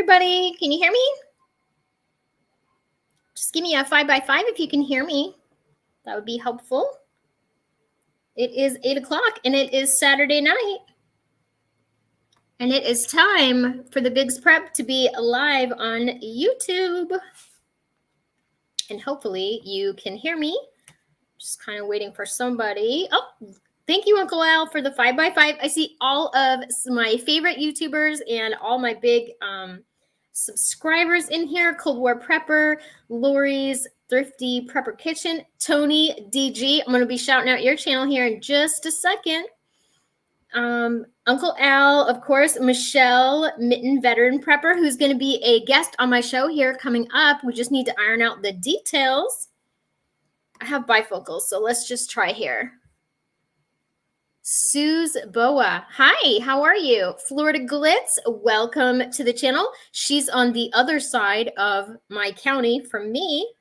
everybody. Can you hear me? Just give me a 5x5 if you can hear me. That would be helpful. It is 8 o'clock and it is Saturday night. And it is time for the Bigs Prep to be live on YouTube. And hopefully you can hear me. Just kind of waiting for somebody. Oh, thank you, Uncle Al, for the 5x5. I see all of my favorite YouTubers and all my big subscribers in here. Cold War Prepper, Lori's Thrifty Prepper Kitchen, Tony DG. I'm going to be shouting out your channel here in just a second. Uncle Al, of course, Michelle Mitten, Veteran Prepper, who's going to be a guest on my show here coming up. We just need to iron out the details. I have bifocals, so let's just try here. Suze Boa. Hi, how are you? Florida Glitz, welcome to the channel. She's on the other side of my county from me.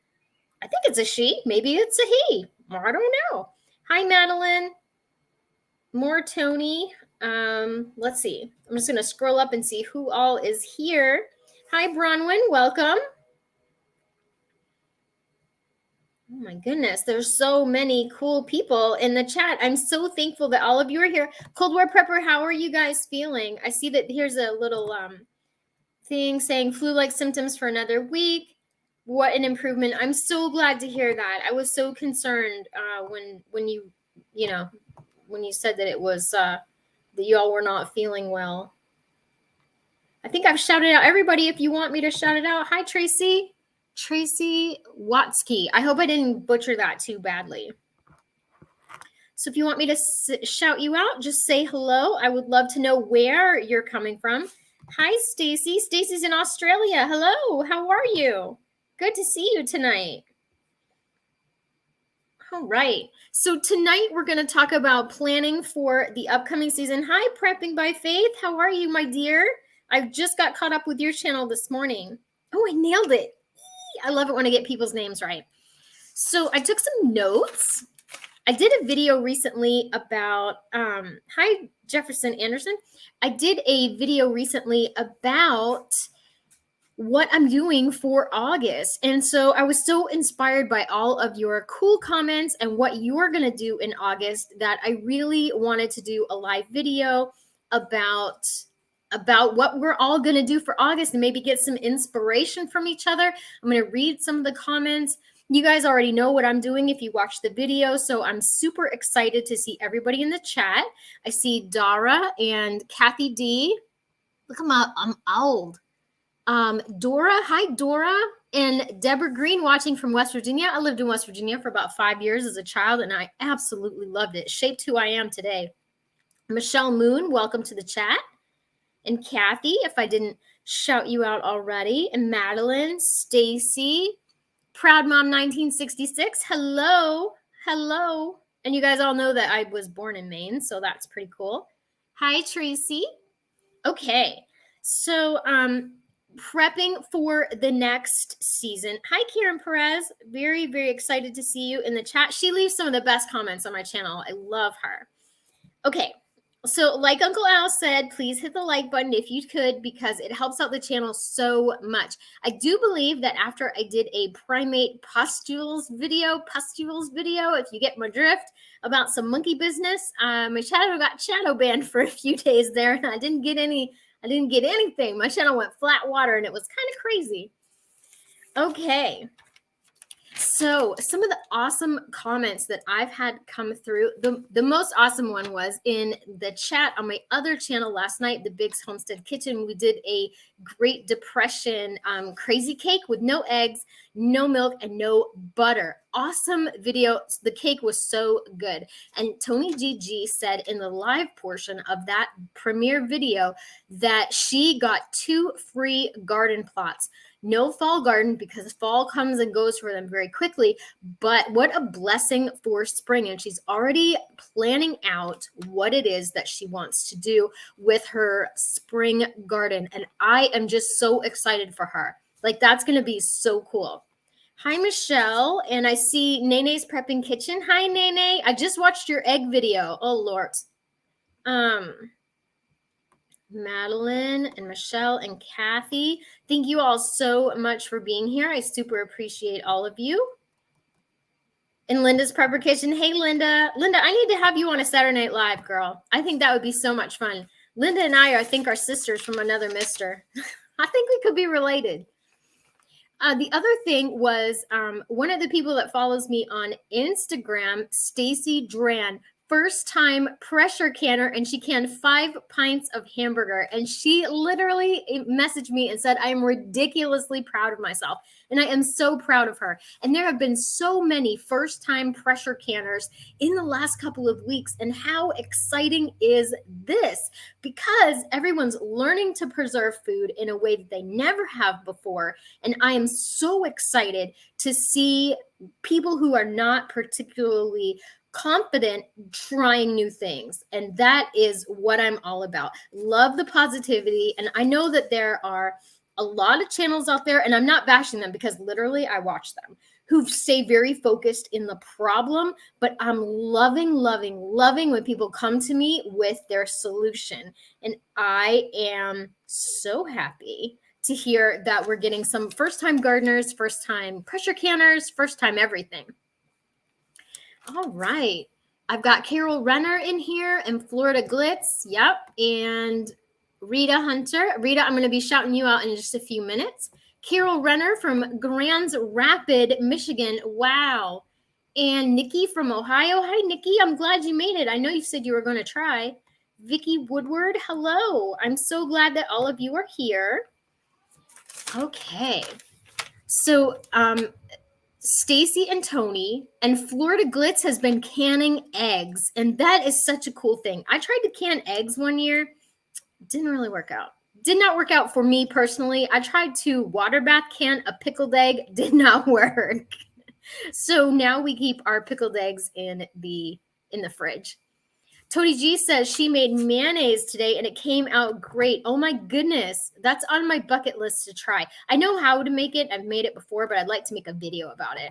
I think it's a she. Maybe it's a he. I don't know. Hi, Madeline. More Tony. Let's see. I'm just going to scroll up and see who all is here. Hi, Bronwyn. Welcome. Oh my goodness, there's so many cool people in the chat. I'm so thankful that all of you are here. Cold War Prepper, how are you guys feeling? I see that here's a little thing saying flu-like symptoms for another week. What an improvement. I'm so glad to hear that. I was so concerned when you said that it was that you all were not feeling well. I think I've shouted out everybody if you want me to shout it out. Hi, Tracy. Tracy Watsky. I hope I didn't butcher that too badly. So if you want me to shout you out, just say hello. I would love to know where you're coming from. Hi, Stacy. Stacy's in Australia. Hello. How are you? Good to see you tonight. All right. So tonight we're going to talk about planning for the upcoming season. Hi, Prepping by Faith. How are you, my dear? I just got caught up with your channel this morning. Oh, I nailed it. I love it when I get people's names right. So I took some notes. I did a video recently about, hi, Jefferson Anderson. I did a video recently about what I'm doing for August. And so I was so inspired by all of your cool comments and what you're going to do in August that I really wanted to do a live video about what we're all going to do for August and maybe get some inspiration from each other. I'm going to read some of the comments. You guys already know what I'm doing if you watch the video, so I'm super excited to see everybody in the chat. I see Dara and Kathy D. Look, I'm old. Dora, hi, Dora, and Deborah Green watching from West Virginia. I lived in West Virginia for about 5 years as a child, and I absolutely loved it. Shaped who I am today. Michelle Moon, welcome to the chat. And Kathy, if I didn't shout you out already, and Madeline, Stacy, Proud Mom 1966, hello, hello. And you guys all know that I was born in Maine, so that's pretty cool. Hi, Tracy. Okay, so prepping for the next season. Hi, Karen Perez. Very, very excited to see you in the chat. She leaves some of the best comments on my channel. I love her. Okay. So like Uncle Al said, please hit the like button if you could, because it helps out the channel so much. I do believe that after I did a primate pustules video, if you get my drift, about some monkey business, my channel got shadow banned for a few days there, and I didn't get anything. My channel went flat water, and it was kind of crazy. Okay. So some of the awesome comments that I've had come through, the most awesome one was in the chat on my other channel last night, the Biggs Homestead Kitchen. We did a Great Depression crazy cake with no eggs, no milk, and no butter. Awesome video. The cake was so good. And Tony GG said in the live portion of that premiere video that she got 2 free garden plots. No fall garden because fall comes and goes for them very quickly, but what a blessing for spring. And she's already planning out what it is that she wants to do with her spring garden. And I am just so excited for her. Like, that's going to be so cool. Hi, Michelle. And I see Nene's Prepping Kitchen. Hi, Nene. I just watched your egg video. Oh, Lord. Madeline and Michelle and Kathy. Thank you all so much for being here. I super appreciate all of you. In Linda's Prepper Kitchen. Hey, Linda. Linda, I need to have you on a Saturday Night Live, girl. I think that would be so much fun. Linda and I think, are sisters from another mister. I think we could be related. The other thing was one of the people that follows me on Instagram, Stacy Dran, first time pressure canner, and she canned 5 pints of hamburger. And she literally messaged me and said, I am ridiculously proud of myself. And I am so proud of her. And there have been so many first time pressure canners in the last couple of weeks. And how exciting is this? Because everyone's learning to preserve food in a way that they never have before. And I am so excited to see people who are not particularly confident trying new things. And that is what I'm all about. Love the positivity. And I know that there are a lot of channels out there, and I'm not bashing them because literally I watch them, who stay very focused in the problem. But I'm loving when people come to me with their solution. And I am so happy to hear that we're getting some first-time gardeners, first-time pressure canners, first-time everything. All right. I've got Carol Renner in here and Florida Glitz. Yep. And Rita Hunter. Rita, I'm going to be shouting you out in just a few minutes. Carol Renner from Grand Rapids, Michigan. Wow. And Nikki from Ohio. Hi, Nikki. I'm glad you made it. I know you said you were going to try. Vicki Woodward. Hello. I'm so glad that all of you are here. Okay. So, Stacy and Tony and Florida Glitz has been canning eggs, and that is such a cool thing. I tried to can eggs one year. Didn't really work out. Did not work out for me personally. I tried to water bath can a pickled egg. Did not work. So now we keep our pickled eggs in the fridge. Tony G says she made mayonnaise today and it came out great. Oh my goodness. That's on my bucket list to try. I know how to make it. I've made it before, but I'd like to make a video about it.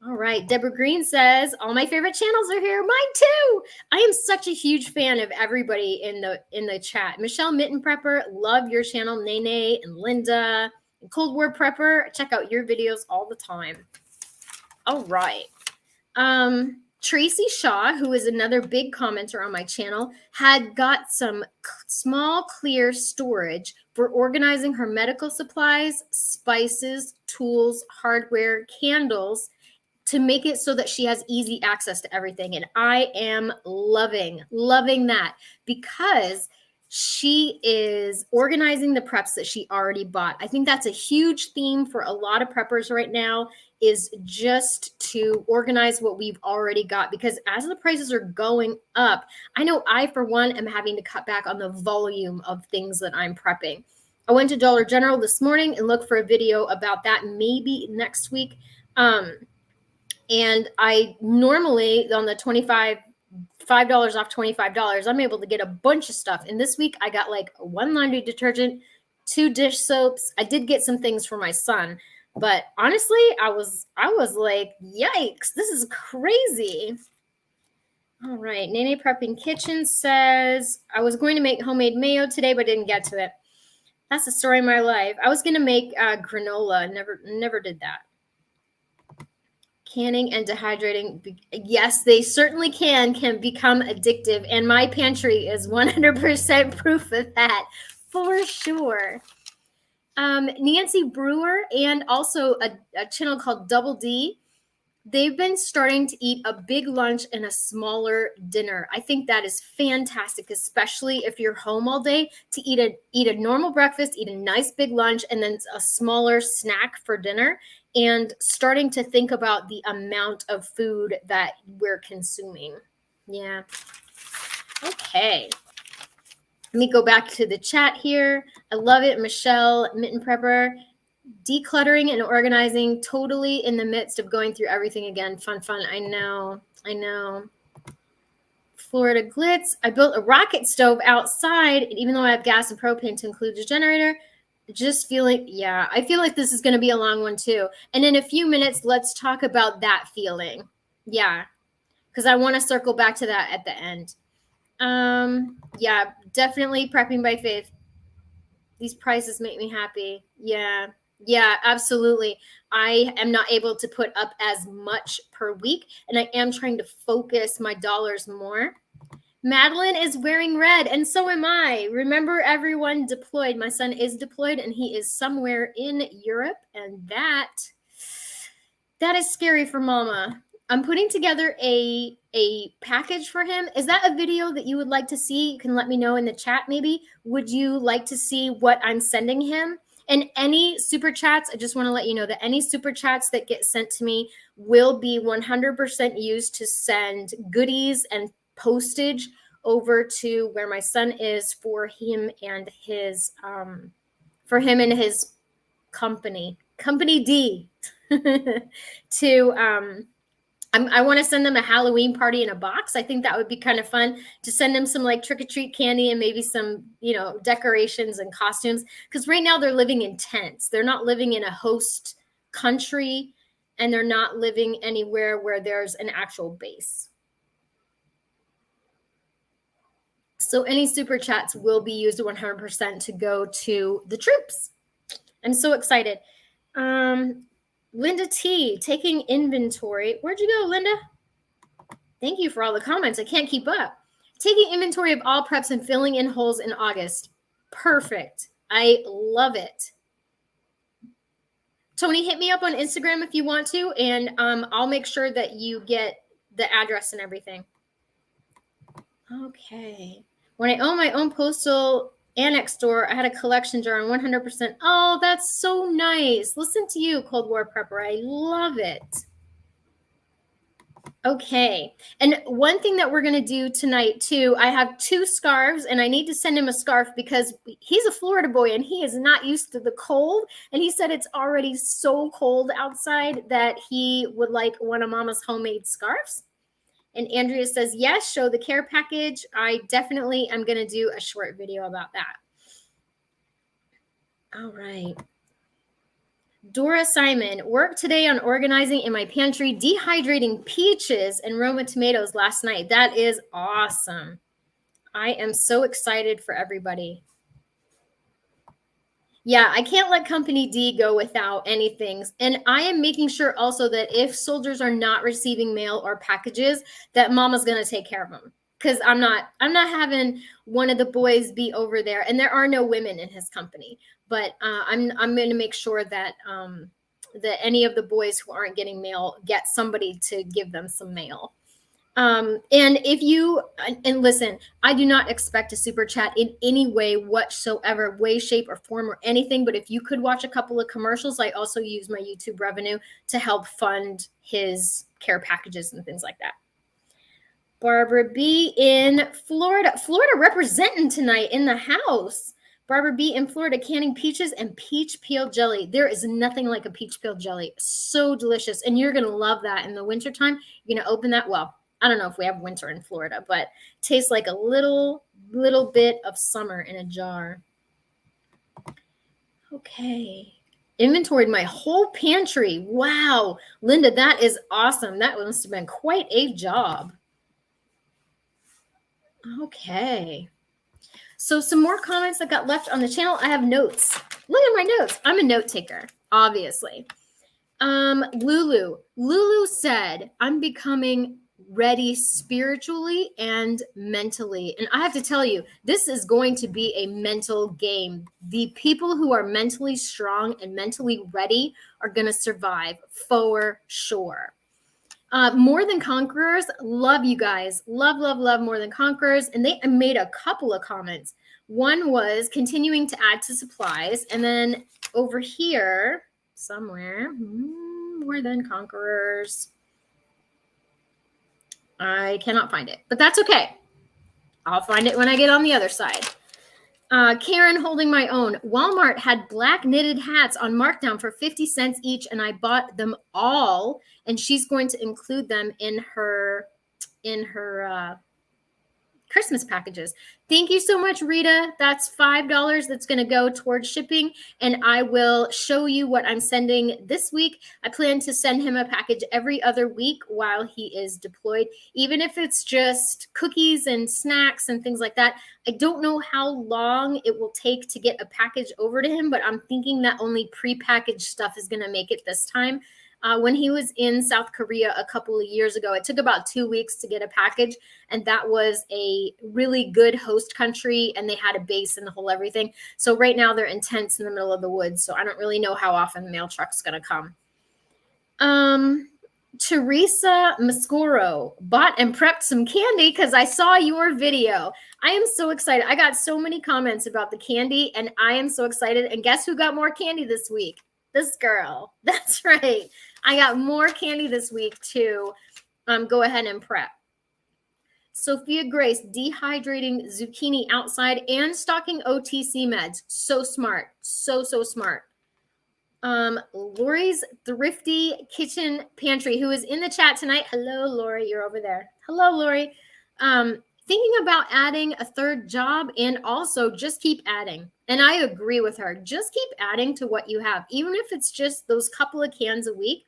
All right. Deborah Green says, all my favorite channels are here. Mine too. I am such a huge fan of everybody in the chat. Michelle Mitten Prepper, love your channel. Nene and Linda and Cold War Prepper. Check out your videos all the time. All right. Tracy Shaw, who is another big commenter on my channel, had got some small clear storage for organizing her medical supplies, spices, tools, hardware, candles, to make it so that she has easy access to everything. And I am loving that, because she is organizing the preps that she already bought. I think that's a huge theme for a lot of preppers right now, is just to organize what we've already got, because as the prices are going up, I know I, for one, am having to cut back on the volume of things that I'm prepping. I went to Dollar General this morning and looked for a video about that maybe next week. And I normally, on the $5 off $25, I'm able to get a bunch of stuff. And this week I got like 1 laundry detergent, 2 dish soaps. I did get some things for my son, but honestly, I was like, yikes, this is crazy. All right. Nene Prepping Kitchen says, I was going to make homemade mayo today, but didn't get to it. That's the story of my life. I was going to make granola. Never did that. Canning and dehydrating, yes, they certainly can become addictive. And my pantry is 100% proof of that, for sure. Nancy Brewer and also a channel called Double D, they've been starting to eat a big lunch and a smaller dinner. I think that is fantastic, especially if you're home all day, to eat a normal breakfast, eat a nice big lunch, and then a smaller snack for dinner, and starting to think about the amount of food that we're consuming. Yeah. Okay. Let me go back to the chat here. I love it. Michelle Mitten Prepper. Decluttering and organizing, totally in the midst of going through everything again. Fun. I know. Florida Glitz. I built a rocket stove outside, and even though I have gas and propane to include the generator, just feeling, yeah, I feel like this is going to be a long one too. And in a few minutes, let's talk about that feeling. Yeah, because I want to circle back to that at the end. Yeah, definitely prepping by faith. These prices make me happy. Yeah, absolutely. I am not able to put up as much per week, and I am trying to focus my dollars more. Madeline is wearing red, and so am I. Remember, everyone deployed. My son is deployed, and he is somewhere in Europe, and that is scary for mama. I'm putting together a package for him. Is that a video that you would like to see? You can let me know in the chat maybe. Would you like to see what I'm sending him? And any super chats, I just want to let you know that any super chats that get sent to me will be 100% used to send goodies and postage over to where my son is for him and his company D. To I want to send them a Halloween party in a box. I think that would be kind of fun to send them some like trick-or-treat candy and maybe some, decorations and costumes. Because right now they're living in tents. They're not living in a host country, and they're not living anywhere where there's an actual base. So any super chats will be used 100% to go to the troops. I'm so excited. Linda T, taking inventory. Where'd you go, Linda? Thank you for all the comments. I can't keep up. Taking inventory of all preps and filling in holes in August. Perfect. I love it. Tony, hit me up on Instagram if you want to, and I'll make sure that you get the address and everything. Okay. When I owned my own postal annex store, I had a collection jar on 100%. Oh, that's so nice. Listen to you, Cold War Prepper. I love it. Okay. And one thing that we're going to do tonight too, I have 2 scarves, and I need to send him a scarf because he's a Florida boy and he is not used to the cold. And he said it's already so cold outside that he would like one of Mama's homemade scarves. And Andrea says, yes, show the care package. I definitely am going to do a short video about that. All right. Dora Simon, worked today on organizing in my pantry, dehydrating peaches and Roma tomatoes last night. That is awesome. I am so excited for everybody. Yeah, I can't let Company D go without anything. And I am making sure also that if soldiers are not receiving mail or packages, that Mama's going to take care of them. Because I'm not having one of the boys be over there. And there are no women in his company. But I'm going to make sure that that any of the boys who aren't getting mail get somebody to give them some mail. And if you, and listen, I do not expect a super chat in any way whatsoever, way, shape, or form or anything. But if you could watch a couple of commercials, I also use my YouTube revenue to help fund his care packages and things like that. Barbara B in Florida. Florida representing tonight in the house. Barbara B in Florida, canning peaches and peach peel jelly. There is nothing like a peach peel jelly. So delicious. And you're going to love that in the wintertime. You're going to open that. Well, I don't know if we have winter in Florida, but tastes like a little bit of summer in a jar. Okay. Inventoried my whole pantry. Wow. Linda, that is awesome. That must have been quite a job. Okay. So some more comments that got left on the channel. I have notes. Look at my notes. I'm a note taker, obviously. Lulu said, I'm becoming ready spiritually and mentally. And I have to tell you, this is going to be a mental game. The people who are mentally strong and mentally ready are going to survive for sure. More Than Conquerors, love you guys. Love More Than Conquerors. And they made a couple of comments. One was continuing to add to supplies. And then over here, somewhere, More Than Conquerors. I cannot find it, but that's okay. I'll find it when I get on the other side. Karen holding my own. Walmart had black knitted hats on markdown for 50 cents each, and I bought them all, and she's going to include them in her Christmas packages. Thank you so much, Rita. That's $5 that's going to go towards shipping, and I will show you what I'm sending this week. I plan to send him a package every other week while he is deployed, even if it's just cookies and snacks and things like that. I don't know how long it will take to get a package over to him, but I'm thinking that only prepackaged stuff is going to make it this time. When he was in South Korea a couple of years ago, it took about 2 weeks to get a package, and that was a really good host country, and they had a base and the whole everything. So right now they're in tents in the middle of the woods, so I don't really know how often the mail truck's going to come. Teresa Mascoro bought and prepped some candy because I saw your video. I am so excited. I got so many comments about the candy, and I am so excited. And guess who got more candy this week? This girl. That's right. I got more candy this week to go ahead and prep. Sophia Grace, dehydrating zucchini outside and stocking OTC meds. So smart. So smart. Lori's Thrifty Kitchen Pantry, who is in the chat tonight. Hello, Lori. You're over there. Hello, Lori. Thinking about adding a third job, and also just keep adding. And I agree with her. Just keep adding to what you have. Even if it's just those couple of cans a week,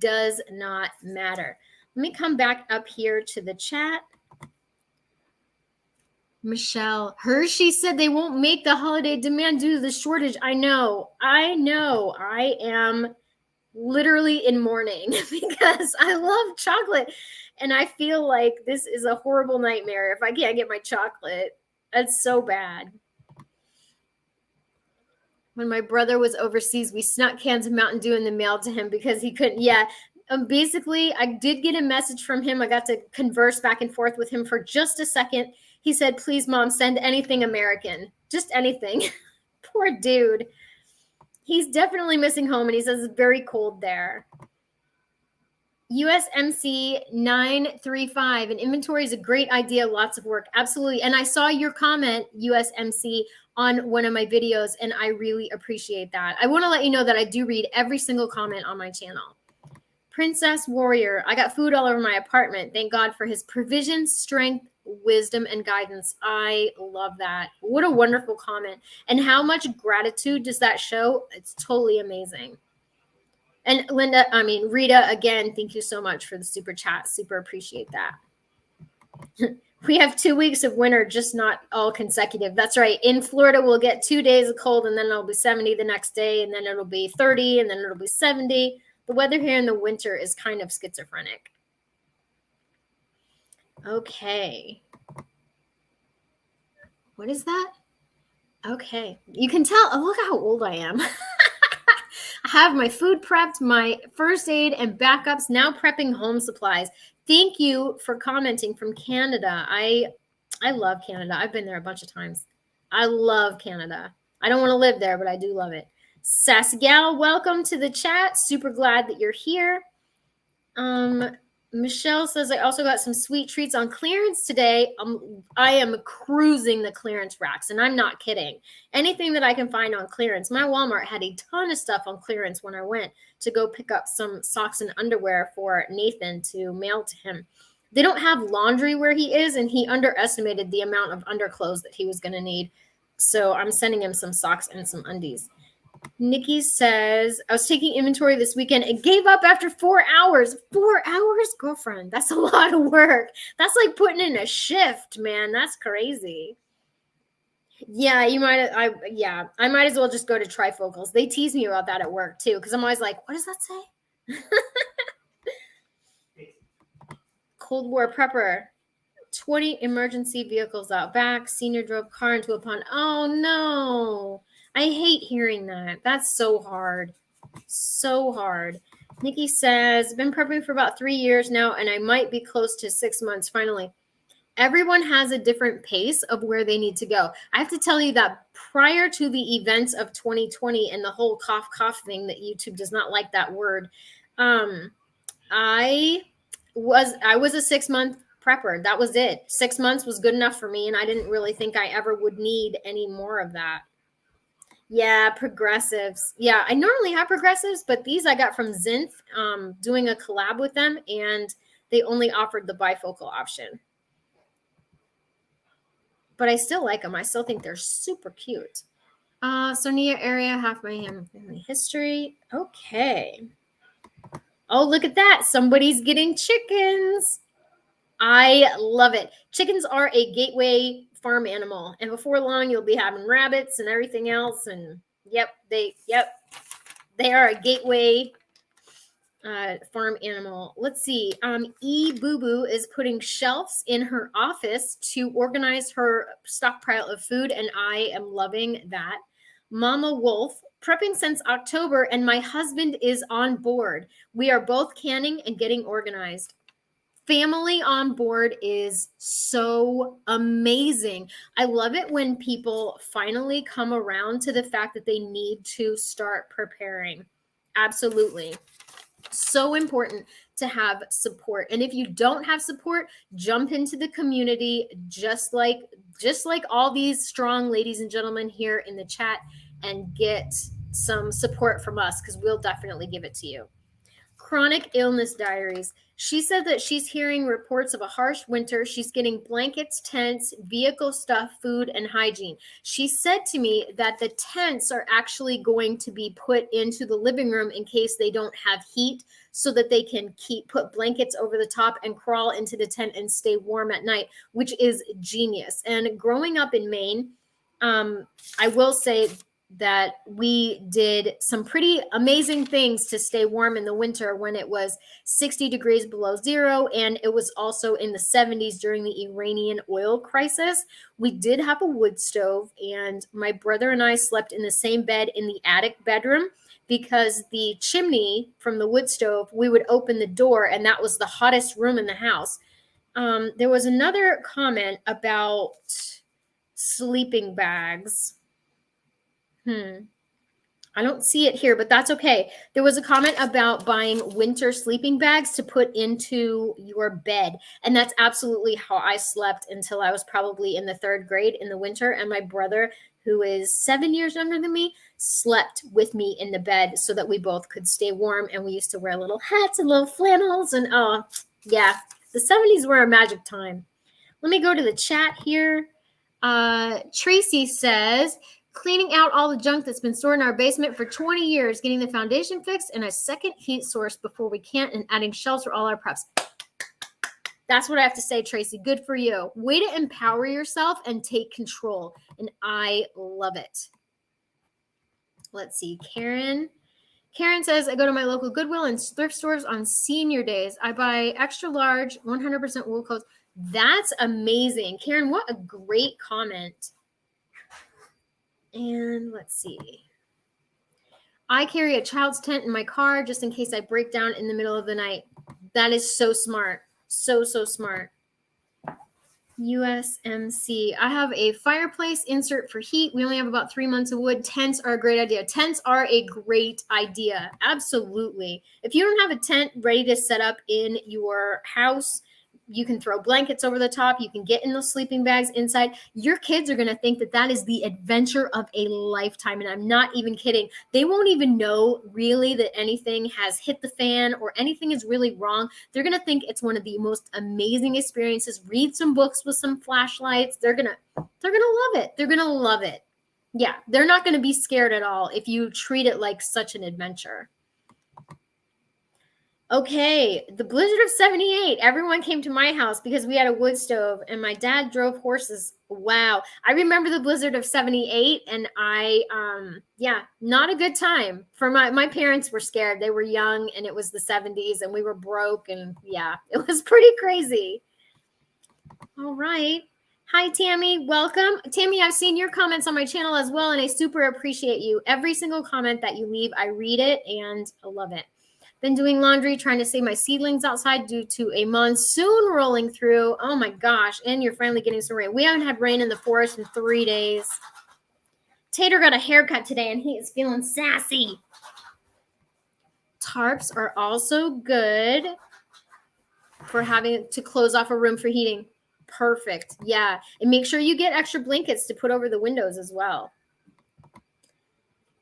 does not matter. Let me come back up here to the chat. Michelle Hershey said they won't make the holiday demand due to the shortage. I know. I am literally in mourning because I love chocolate, and I feel like this is a horrible nightmare if I can't get my chocolate. That's so bad. When my brother was overseas, we snuck cans of Mountain Dew in the mail to him because he couldn't. Yeah. Basically, I did get a message from him. I got to converse back and forth with him for just a second. He said, please, Mom, send anything American. Just anything. Poor dude. He's definitely missing home, and he says it's very cold there. USMC 935, an inventory is a great idea. Lots of work. Absolutely. And I saw your comment, USMC, on one of my videos, and I really appreciate that. I want to let you know that I do read every single comment on my channel. Princess Warrior, I got food all over my apartment. Thank God for his provision, strength, wisdom, and guidance. I love that. What a wonderful comment. And how much gratitude does that show? It's totally amazing. And Rita, again, thank you so much for the super chat. Super appreciate that. We have 2 weeks of winter, just not all consecutive. That's right. In Florida, we'll get 2 days of cold, and then it'll be 70 the next day, and then it'll be 30, and then it'll be 70. The weather here in the winter is kind of schizophrenic. Okay. What is that? Okay. You can tell. Oh, look how old I am. I have my food prepped, my first aid and backups, now prepping home supplies. Thank you for commenting from Canada. I love Canada. I've been there a bunch of times. I love Canada. I don't want to live there, but I do love it. Sassy Gal, welcome to the chat. Super glad that you're here. Michelle says, I also got some sweet treats on clearance today. I am cruising the clearance racks, and I'm not kidding. Anything that I can find on clearance. My Walmart had a ton of stuff on clearance when I went to go pick up some socks and underwear for Nathan to mail to him. They don't have laundry where he is, and he underestimated the amount of underclothes that he was going to need. So I'm sending him some socks and some undies. Nikki says, I was taking inventory this weekend and gave up after 4 hours. 4 hours? Girlfriend, that's a lot of work. That's like putting in a shift, man. That's crazy. Yeah, I might as well just go to trifocals. They tease me about that at work too, because I'm always like, what does that say? Cold War prepper. 20 emergency vehicles out back. Senior drove car into a pond. Oh no. I hate hearing that. That's so hard. So hard. Nikki says, been prepping for about 3 years now, and I might be close to 6 months finally. Everyone has a different pace of where they need to go. I have to tell you that prior to the events of 2020 and the whole cough thing that YouTube does not like that word, I was a 6 month prepper. That was it. 6 months was good enough for me, and I didn't really think I ever would need any more of that. Yeah, progressives. Yeah, I normally have progressives, but these I got from Zinth, doing a collab with them, and they only offered the bifocal option. but I still like them. I still think they're super cute. Sarnia area, half my family history. Okay. Oh, look at that. Somebody's getting chickens. I love it. Chickens are a gateway farm animal, and before long you'll be having rabbits and everything else. And they are a gateway farm animal. Let's see. E Boo Boo is putting shelves in her office to organize her stockpile of food, and I am loving that. Mama Wolf, prepping since October, and my husband is on board. We are both canning and getting organized. Family on board is so amazing. I love it when people finally come around to the fact that they need to start preparing. Absolutely. So important to have support. And if you don't have support, jump into the community, just like all these strong ladies and gentlemen here in the chat, and get some support from us, because we'll definitely give it to you. Chronic Illness Diaries. She said that she's hearing reports of a harsh winter. She's getting blankets, tents, vehicle stuff, food, and hygiene. She said to me that the tents are actually going to be put into the living room in case they don't have heat, so that they can put blankets over the top and crawl into the tent and stay warm at night, which is genius. And growing up in Maine, I will say that we did some pretty amazing things to stay warm in the winter when it was 60 degrees below zero, and it was also in the 70s during the Iranian oil crisis. We did have a wood stove, and my brother and I slept in the same bed in the attic bedroom, because the chimney from the wood stove, we would open the door, and that was the hottest room in the house. There was another comment about sleeping bags. I don't see it here, but that's okay. There was a comment about buying winter sleeping bags to put into your bed. And that's absolutely how I slept until I was probably in the 3rd grade in the winter. And my brother, who is 7 years younger than me, slept with me in the bed so that we both could stay warm. And we used to wear little hats and little flannels. And the 70s were a magic time. Let me go to the chat here. Tracy says, cleaning out all the junk that's been stored in our basement for 20 years, getting the foundation fixed and a second heat source before we can't, and adding shelves for all our preps. That's what I have to say, Tracy. Good for you. Way to empower yourself and take control. And I love it. Let's see. Karen says, I go to my local Goodwill and thrift stores on senior days. I buy extra large 100% wool coats. That's amazing. Karen, what a great comment. And let's see. I carry a child's tent in my car just in case I break down in the middle of the night. That is so smart. So smart. USMC. I have a fireplace insert for heat. We only have about 3 months of wood. Tents are a great idea. Tents are a great idea. Absolutely. If you don't have a tent ready to set up in your house, you can throw blankets over the top. You can get in those sleeping bags inside. Your kids are going to think that that is the adventure of a lifetime. And I'm not even kidding. They won't even know really that anything has hit the fan or anything is really wrong. They're going to think it's one of the most amazing experiences. Read some books with some flashlights. They're going to love it. They're going to love it. Yeah, they're not going to be scared at all if you treat it like such an adventure. Okay, the blizzard of 78. Everyone came to my house because we had a wood stove and my dad drove horses. Wow. I remember the blizzard of 78, and not a good time. For my parents were scared. They were young and it was the 70s and we were broke, and it was pretty crazy. All right. Hi, Tammy. Welcome. Tammy, I've seen your comments on my channel as well, and I super appreciate you. Every single comment that you leave, I read it and I love it. Been doing laundry, trying to save my seedlings outside due to a monsoon rolling through. Oh my gosh. And you're finally getting some rain. We haven't had rain in the forest in 3 days. Tater got a haircut today and he is feeling sassy. Tarps are also good for having to close off a room for heating. Perfect. Yeah. And make sure you get extra blankets to put over the windows as well.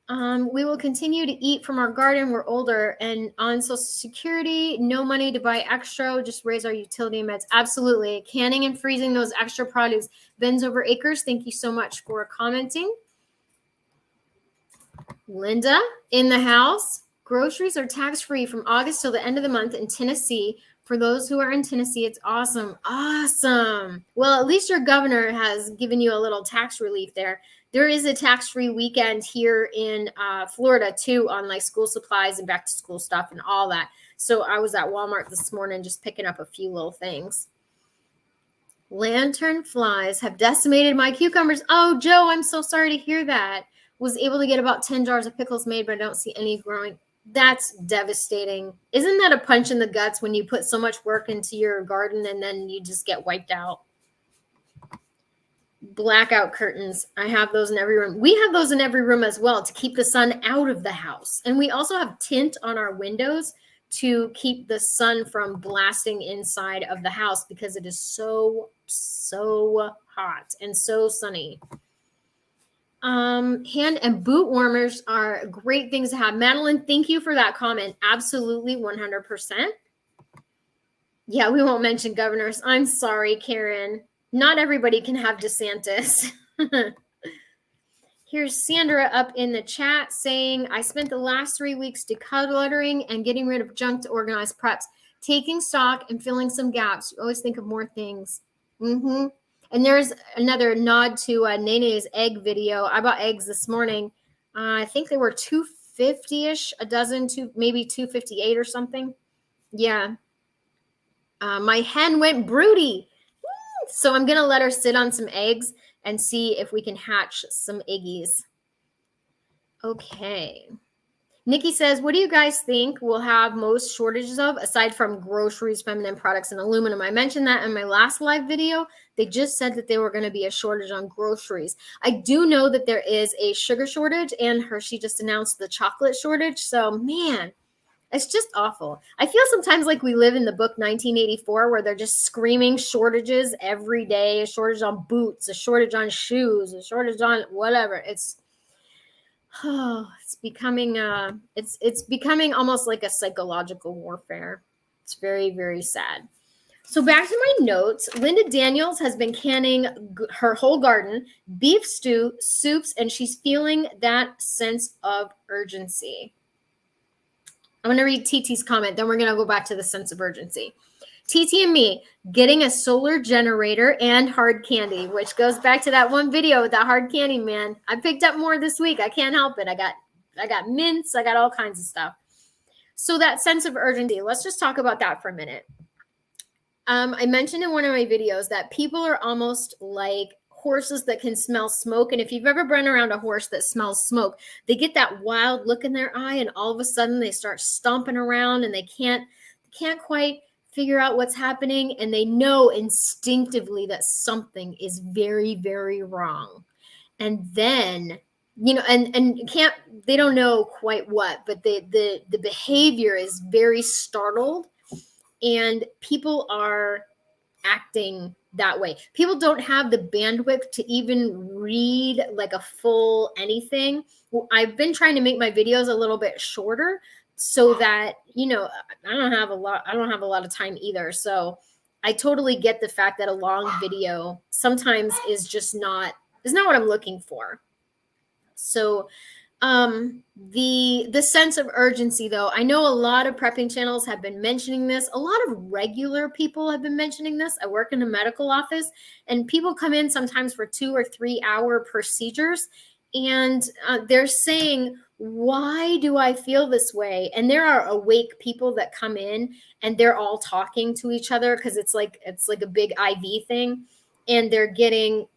We will continue to eat from our garden. We're older and on Social Security, no money to buy extra, just raise our utility meds. Absolutely. Canning and freezing those extra produce. Ben's Over Acres, thank you so much for commenting. Linda, in the house. Groceries are tax-free from August till the end of the month in Tennessee. For those who are in Tennessee, it's awesome. Awesome. Well, at least your governor has given you a little tax relief there. There is a tax-free weekend here in Florida, too, on like school supplies and back-to-school stuff and all that. So I was at Walmart this morning just picking up a few little things. Lantern flies have decimated my cucumbers. Oh, Joe, I'm so sorry to hear that. Was able to get about 10 jars of pickles made, but I don't see any growing. That's devastating. Isn't that a punch in the guts when you put so much work into your garden and then you just get wiped out? Blackout curtains. I have those in every room. We have those in every room as well to keep the sun out of the house. And we also have tint on our windows to keep the sun from blasting inside of the house because it is so hot and so sunny. Hand and boot warmers are great things to have. Madeline, thank you for that comment. Absolutely, 100%. Yeah, we won't mention governors. I'm sorry, Karen. Not everybody can have DeSantis. Here's Sandra up in the chat saying, I spent the last 3 weeks decluttering and getting rid of junk to organize preps, taking stock and filling some gaps. You always think of more things. Mm-hmm. And there's another nod to Nene's egg video. I bought eggs this morning. I think they were $2.50-ish a dozen, maybe $2.58 or something. Yeah. My hen went broody. So I'm going to let her sit on some eggs and see if we can hatch some eggies. Okay. Nikki says, what do you guys think we'll have most shortages of aside from groceries, feminine products, and aluminum? I mentioned that in my last live video. They just said that there were going to be a shortage on groceries. I do know that there is a sugar shortage, and Hershey just announced the chocolate shortage. So, man, it's just awful. I feel sometimes like we live in the book 1984 where they're just screaming shortages every day, a shortage on boots, a shortage on shoes, a shortage on whatever. It's becoming it's becoming almost like a psychological warfare. It's very, very sad. So back to my notes, Linda Daniels has been canning her whole garden, beef stew, soups, and she's feeling that sense of urgency. I'm going to read TT's comment, then we're going to go back to the sense of urgency. TT and me getting a solar generator and hard candy, which goes back to that one video with that hard candy, man. I picked up more this week. I can't help it. I got mints. I got all kinds of stuff. So that sense of urgency, let's just talk about that for a minute. I mentioned in one of my videos that people are almost like horses that can smell smoke. And if you've ever run around a horse that smells smoke, they get that wild look in their eye, and all of a sudden they start stomping around and they can't quite figure out what's happening, and they know instinctively that something is very, very wrong. And then, and they don't know quite what, but the behavior is very startled, and people are acting that way. People don't have the bandwidth to even read like a full anything. I've been trying to make my videos a little bit shorter so that, I don't have a lot of time either. So I totally get the fact that a long video sometimes is not what I'm looking for. So the sense of urgency, though, I know a lot of prepping channels have been mentioning this. A lot of regular people have been mentioning this. I work in a medical office, and people come in sometimes for 2 or 3 hour procedures, and they're saying, why do I feel this way? And there are awake people that come in and they're all talking to each other because it's like a big IV thing, and they're getting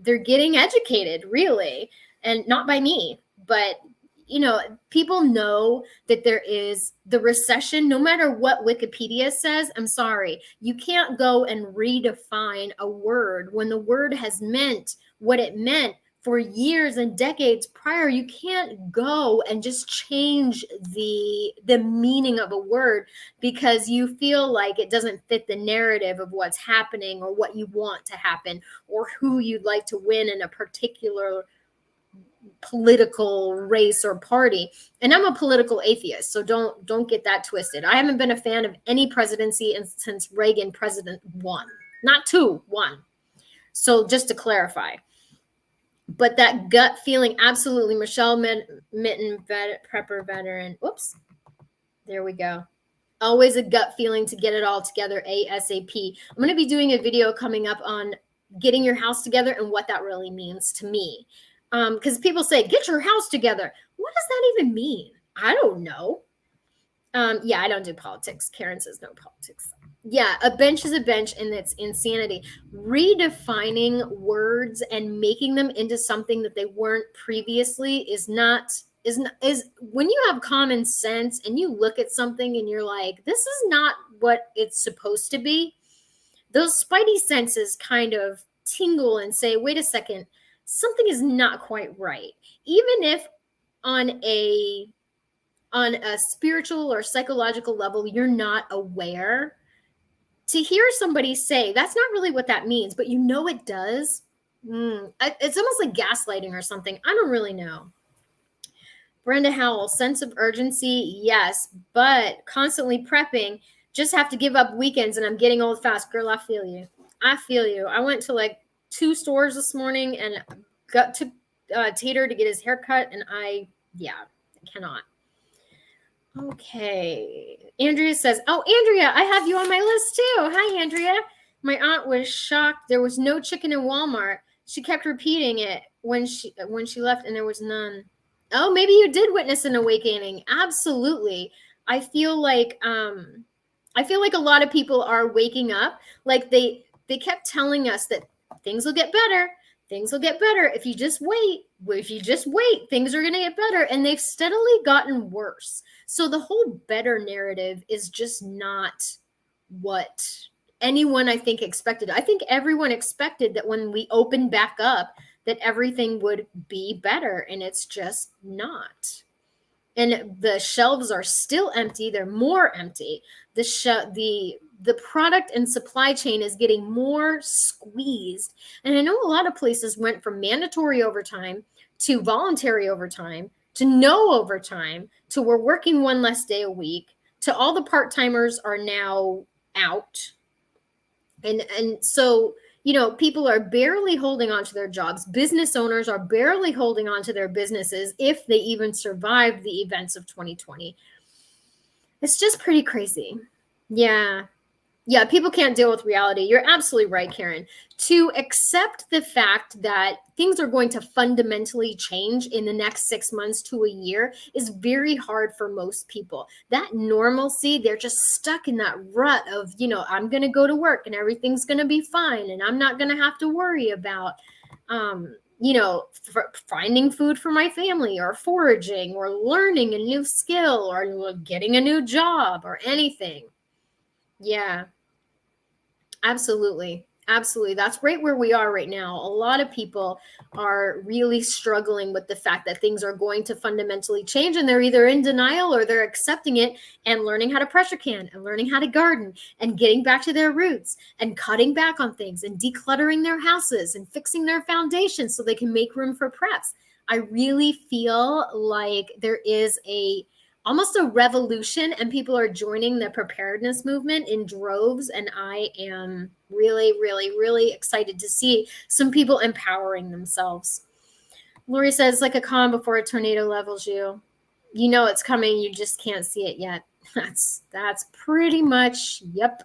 educated, really, and not by me. But, people know that there is the recession, no matter what Wikipedia says. I'm sorry. You can't go and redefine a word when the word has meant what it meant for years and decades prior. You can't go and just change the meaning of a word because you feel like it doesn't fit the narrative of what's happening or what you want to happen or who you'd like to win in a particular political race or party. And I'm a political atheist, so don't get that twisted. I haven't been a fan of any presidency since Reagan president one, not two, one. So just to clarify. But that gut feeling, absolutely. Michelle Mitten, prepper veteran. Oops. There we go. Always a gut feeling to get it all together ASAP. I'm going to be doing a video coming up on getting your house together and what that really means to me. Because people say, get your house together. What does that even mean? I don't know. Yeah, I don't do politics. Karen says no politics. Yeah, a bench is a bench, and it's insanity. Redefining words and making them into something that they weren't previously is when you have common sense and you look at something and you're like, this is not what it's supposed to be. Those spidey senses kind of tingle and say, wait a second, something is not quite right. Even if on a spiritual or psychological level, you're not aware, to hear somebody say, that's not really what that means, but you know it does. It's almost like gaslighting or something. I don't really know. Brenda Howell, sense of urgency, yes, but constantly prepping, just have to give up weekends, and I'm getting old fast. Girl, I feel you. I feel you. I went to like 2 stores this morning and got to Tater to get his hair cut, and I cannot. Okay. Andrea says, oh, Andrea, I have you on my list too. Hi, Andrea. My aunt was shocked. There was no chicken in Walmart. She kept repeating it when she left, and there was none. Oh, maybe you did witness an awakening. Absolutely. I feel like a lot of people are waking up. Like they kept telling us that things will get better. Things will get better if you just wait. If you just wait, things are going to get better. And they've steadily gotten worse. So the whole better narrative is just not what anyone, I think, expected. I think everyone expected that when we open back up, that everything would be better. And it's just not. And the shelves are still empty. They're more empty. The product and supply chain is getting more squeezed. And I know a lot of places went from mandatory overtime to voluntary overtime to no overtime to we're working 1 less day a week to all the part-timers are now out. And so, people are barely holding on to their jobs. Business owners are barely holding on to their businesses if they even survived the events of 2020. It's just pretty crazy. Yeah. Yeah, people can't deal with reality. You're absolutely right, Karen. To accept the fact that things are going to fundamentally change in the next 6 months to a year is very hard for most people. That normalcy, they're just stuck in that rut of, I'm going to go to work and everything's going to be fine and I'm not going to have to worry about, finding food for my family or foraging or learning a new skill or getting a new job or anything. Yeah. Absolutely. Absolutely. That's right where we are right now. A lot of people are really struggling with the fact that things are going to fundamentally change, and they're either in denial or they're accepting it and learning how to pressure can and learning how to garden and getting back to their roots and cutting back on things and decluttering their houses and fixing their foundations so they can make room for preps. I really feel like there is almost a revolution, and people are joining the preparedness movement in droves. And I am really, really, really excited to see some people empowering themselves. Lori says, like a calm before a tornado levels you. You know it's coming. You just can't see it yet. That's pretty much, yep.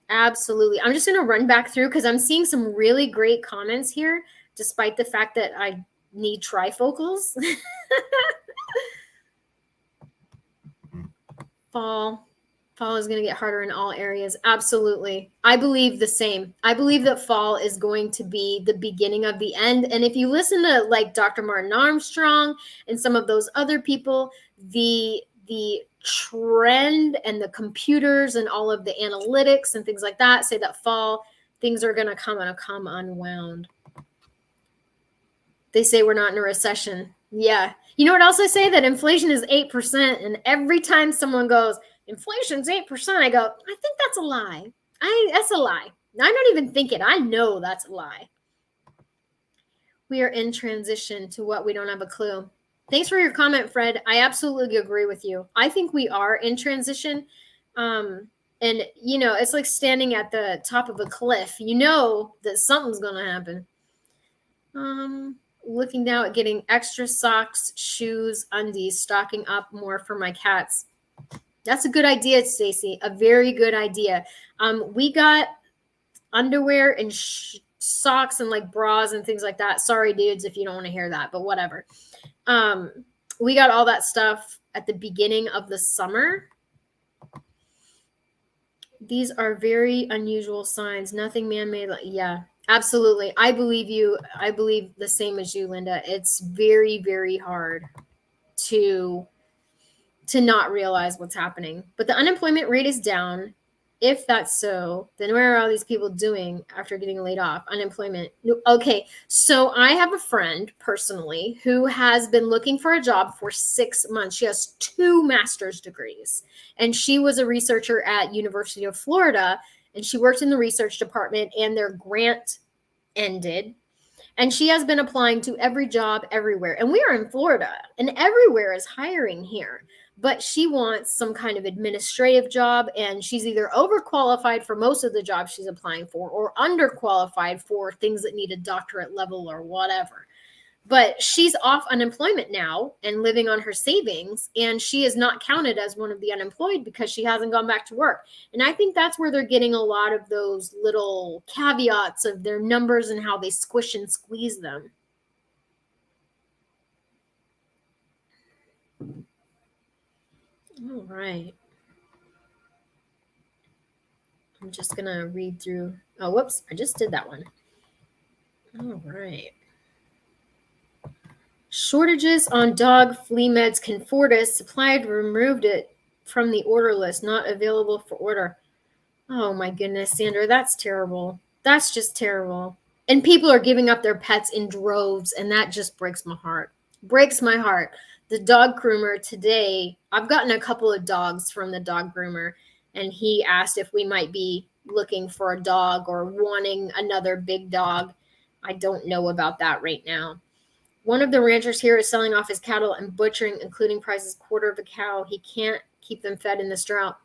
Absolutely. I'm just going to run back through because I'm seeing some really great comments here, despite the fact that I need trifocals. Fall is going to get harder in all areas. Absolutely. I believe the same. I believe that fall is going to be the beginning of the end. And if you listen to like Dr. Martin Armstrong and some of those other people, the trend and the computers and all of the analytics and things like that say that fall things are going to come unwound. They say we're not in a recession. Yeah. You know what else I say? That inflation is 8%. And every time someone goes, inflation's 8%, I go, I think that's a lie. That's a lie. I don't even think it. I know that's a lie. We are in transition to what we don't have a clue. Thanks for your comment, Fred. I absolutely agree with you. I think we are in transition. And, it's like standing at the top of a cliff. You know that something's going to happen. Looking now at getting extra socks, shoes, undies, stocking up more for my cats. That's a good idea, Stacy. A very good idea. We got underwear and socks and like bras and things like that. Sorry, dudes, if you don't want to hear that, but whatever. We got all that stuff at the beginning of the summer. These are very unusual signs. Nothing man-made. Yeah, absolutely. I believe you. I believe the same as you, Linda. It's very, very hard to not realize what's happening. But the unemployment rate is down. If that's so, then where are all these people doing after getting laid off? Unemployment. Okay, so I have a friend personally who has been looking for a job for 6 months. She has 2 master's degrees, and she was a researcher at University of Florida, and she worked in the research department, and their grant ended. And she has been applying to every job everywhere. And we are in Florida, and everywhere is hiring here. But she wants some kind of administrative job, and she's either overqualified for most of the jobs she's applying for or underqualified for things that need a doctorate level or whatever. But she's off unemployment now and living on her savings, and she is not counted as one of the unemployed because she hasn't gone back to work. And I think that's where they're getting a lot of those little caveats of their numbers and how they squish and squeeze them. All right. I'm just going to read through. Oh, whoops. I just did that one. All right. Shortages on dog flea meds. Confortis supplied removed it from the order list. Not available for order. Oh my goodness, Sandra, that's terrible. That's just terrible. And people are giving up their pets in droves, and that just breaks my heart. Breaks my heart. The dog groomer today, I've gotten a couple of dogs from the dog groomer, and he asked if we might be looking for a dog or wanting another big dog. I don't know about that right now. One of the ranchers here is selling off his cattle and butchering, including prices quarter of a cow. He can't keep them fed in this drought.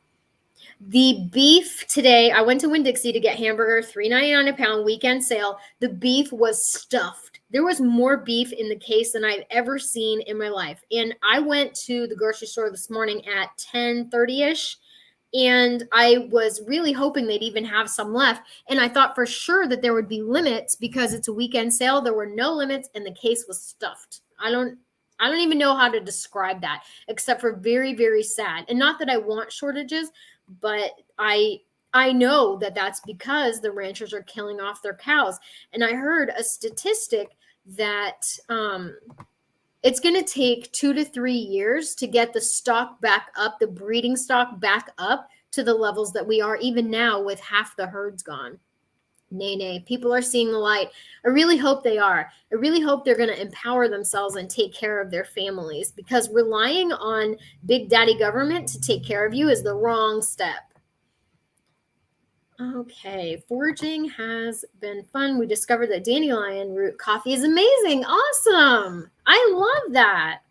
The beef today, I went to Winn-Dixie to get hamburger, $3.99 a pound, weekend sale. The beef was stuffed. There was more beef in the case than I've ever seen in my life. And I went to the grocery store this morning at 10:30-ish, and I was really hoping they'd even have some left. And I thought for sure that there would be limits because it's a weekend sale. There were no limits, and the case was stuffed. I don't even know how to describe that, except for very, very sad. And not that I want shortages, but I know that that's because the ranchers are killing off their cows. And I heard a statistic that it's going to take 2 to 3 years to get the stock back up, the breeding stock back up to the levels that we are even now with half the herds gone. Nay, people are seeing the light. I really hope they are. I really hope they're going to empower themselves and take care of their families, because relying on big daddy government to take care of you is the wrong step. Okay, foraging has been fun. We discovered that dandelion root coffee is amazing. Awesome. I love that.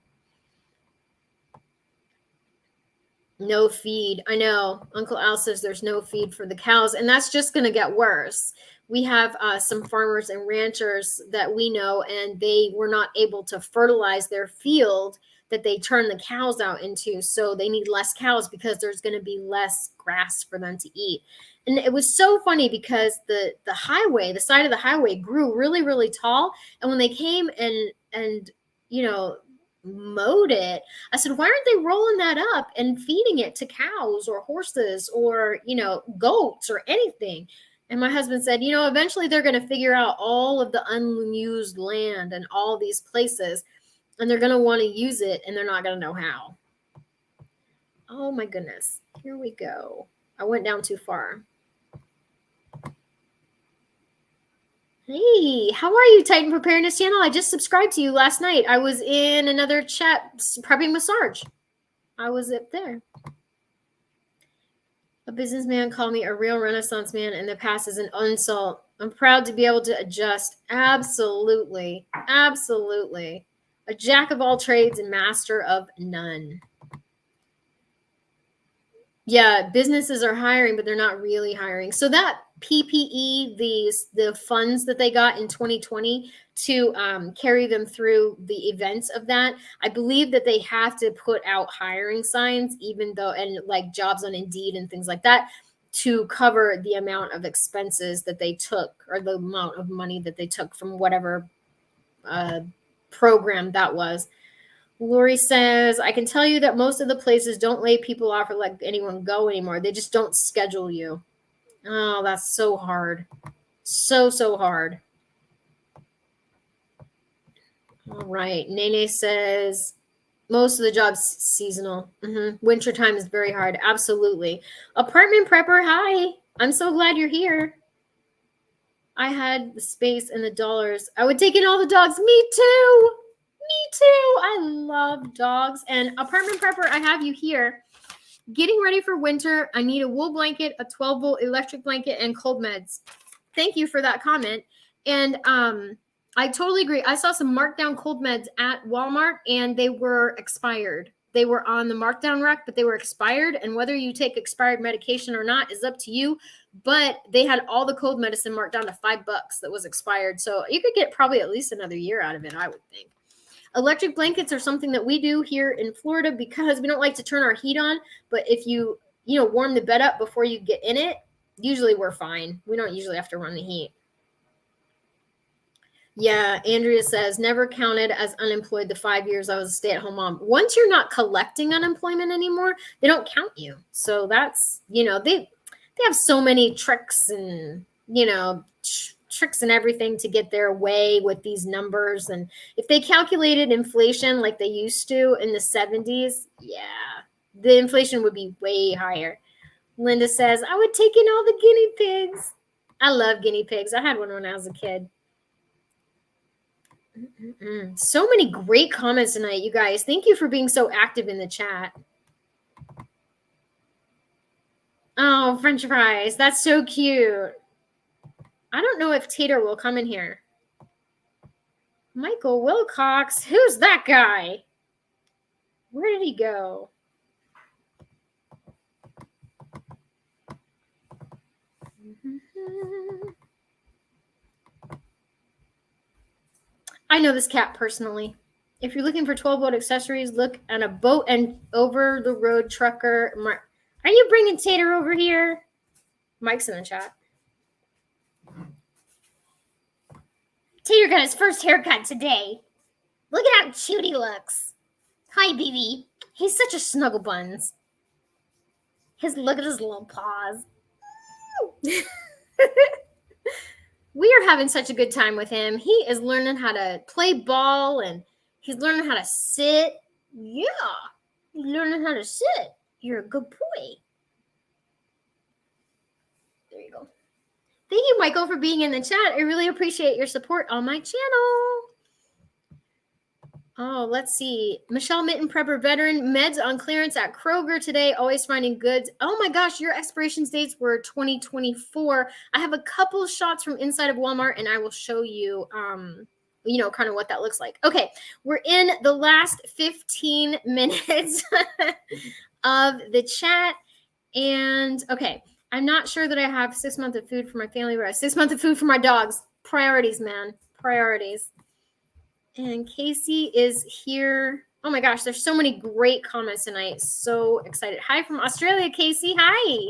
No feed. I know. Uncle Al says there's no feed for the cows, and that's just going to get worse. We have some farmers and ranchers that we know, and they were not able to fertilize their field that they turn the cows out into. So they need less cows because there's going to be less grass for them to eat. And it was so funny because the highway, the side of the highway grew really, really tall. And when they came and mowed it, I said, why aren't they rolling that up and feeding it to cows or horses or, goats or anything? And my husband said, eventually they're going to figure out all of the unused land and all these places, and they're going to want to use it, and they're not going to know how. Oh my goodness. Here we go. I went down too far. Hey, how are you, Titan Preparedness channel? I just subscribed to you last night. I was in another chat prepping massage. I was up there. A businessman called me a real Renaissance man in the past as an insult. I'm proud to be able to adjust. Absolutely. Absolutely. A jack of all trades and master of none. Yeah, businesses are hiring, but they're not really hiring. So that PPE, the funds that they got in 2020 to carry them through the events of that, I believe that they have to put out hiring signs, even though, and like jobs on Indeed and things like that, to cover the amount of expenses that they took, or the amount of money that they took from whatever program that was. Lori says, I can tell you that most of the places don't lay people off or let anyone go anymore. They just don't schedule you. Oh, that's so hard. So hard. All right. Nene says, most of the jobs seasonal. Wintertime is very hard. Absolutely. Apartment prepper, hi. I'm so glad you're here. I had the space and the dollars. I would take in all the dogs. Me too. Me too. I love dogs. And apartment prepper, I have you here. Getting ready for winter. I need a wool blanket, a 12-volt electric blanket, and cold meds. Thank you for that comment. And I totally agree. I saw some markdown cold meds at Walmart, and they were expired. They were on the markdown rack, but they were expired. And whether you take expired medication or not is up to you. But they had all the cold medicine marked down to $5 that was expired. So you could get probably at least another year out of it, I would think. Electric blankets are something that we do here in Florida because we don't like to turn our heat on. But if you warm the bed up before you get in it, usually we're fine. We don't usually have to run the heat. Yeah, Andrea says, never counted as unemployed the 5 years I was a stay-at-home mom. Once you're not collecting unemployment anymore, they don't count you. So that's, they have so many tricks and, tricks and everything to get their way with these numbers. And if they calculated inflation like they used to in the 70s, yeah, the inflation would be way higher. Linda says, I would take in all the guinea pigs. I love guinea pigs. I had one when I was a kid. So many great comments tonight, you guys. Thank you for being so active in the chat. Oh, French fries. That's so cute. I don't know if Tater will come in here. Michael Wilcox. Who's that guy? Where did he go? I know this cat personally. If you're looking for 12-volt accessories, look at a boat and over-the-road trucker. Are you bringing Tater over here? Mike's in the chat. Tater got his first haircut today. Look at how cute he looks. Hi, BB. He's such a snuggle buns. Look at his little paws. We are having such a good time with him. He is learning how to play ball, and he's learning how to sit. Yeah, he's learning how to sit. You're a good boy. There you go. Thank you, Michael, for being in the chat. I really appreciate your support on my channel. Oh, let's see. Michelle Mitten, prepper veteran, meds on clearance at Kroger today, always finding goods. Oh my gosh, your expiration dates were 2024. I have a couple shots from inside of Walmart, and I will show you, kind of what that looks like. Okay, we're in the last 15 minutes of the chat. And okay, I'm not sure that I have 6 months of food for my family, but I have 6 months of food for my dogs. Priorities, man. Priorities. And Casey is here. Oh my gosh, there's so many great comments tonight. So excited. Hi from Australia, Casey. Hi.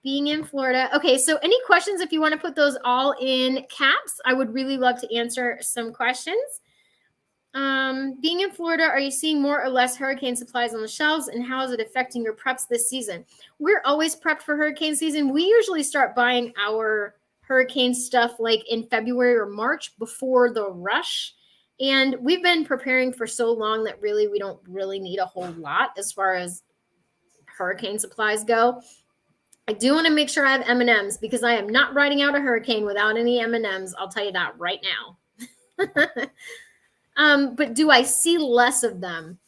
Being in Florida. Okay, so any questions, if you want to put those all in caps, I would really love to answer some questions. Being in Florida, are you seeing more or less hurricane supplies on the shelves, and how is it affecting your preps this season? We're always prepped for hurricane season. We usually start buying our hurricane stuff like in February or March before the rush. And we've been preparing for so long that really we don't really need a whole lot as far as hurricane supplies go. I do want to make sure I have M&Ms because I am not riding out a hurricane without any M&Ms. I'll tell you that right now. But do I see less of them?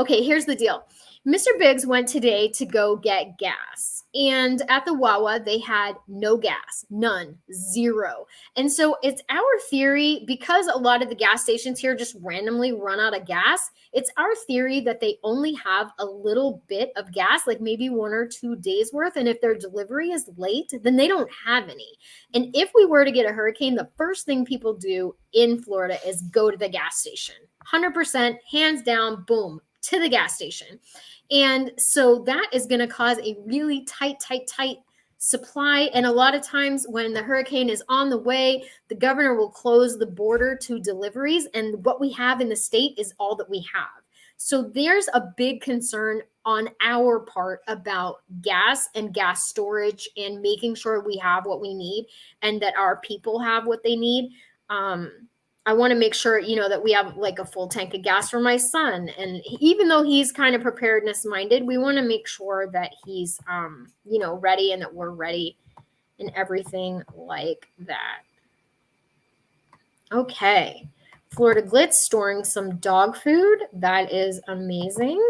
Okay, here's the deal. Mr. Biggs went today to go get gas. And at the Wawa, they had no gas, none, zero. And so it's our theory, because a lot of the gas stations here just randomly run out of gas, it's our theory that they only have a little bit of gas, like maybe 1 or 2 days worth. And if their delivery is late, then they don't have any. And if we were to get a hurricane, the first thing people do in Florida is go to the gas station. 100%, hands down, boom, to the gas station. And so that is going to cause a really tight supply. And a lot of times when the hurricane is on the way, the governor will close the border to deliveries. And what we have in the state is all that we have. So there's a big concern on our part about gas and gas storage and making sure we have what we need and that our people have what they need. I want to make sure, that we have like a full tank of gas for my son. And even though he's kind of preparedness minded, we want to make sure that he's, ready and that we're ready and everything like that. Okay. Florida Glitz storing some dog food. That is amazing.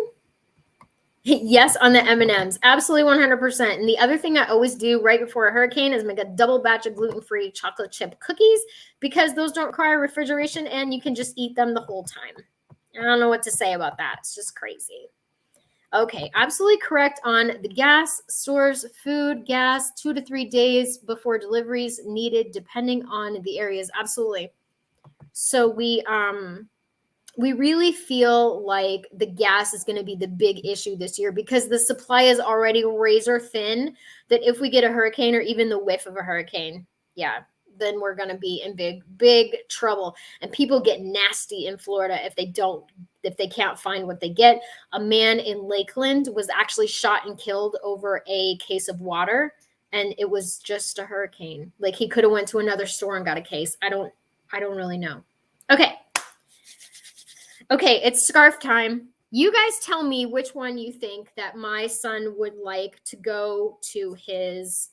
Yes, on the M&Ms. Absolutely 100%. And the other thing I always do right before a hurricane is make a double batch of gluten-free chocolate chip cookies because those don't require refrigeration and you can just eat them the whole time. I don't know what to say about that. It's just crazy. Okay, absolutely correct on the gas. Stores food, gas 2 to 3 days before deliveries needed depending on the areas. Absolutely. So we really feel like the gas is going to be the big issue this year because the supply is already razor thin, that if we get a hurricane or even the whiff of a hurricane, then we're going to be in big trouble. And people get nasty in Florida if they can't find what they get. A man in Lakeland was actually shot and killed over a case of water, and it was just a hurricane. Like he could have went to another store and got a case. I don't really know. Okay, it's scarf time. You guys tell me which one you think that my son would like to go to his.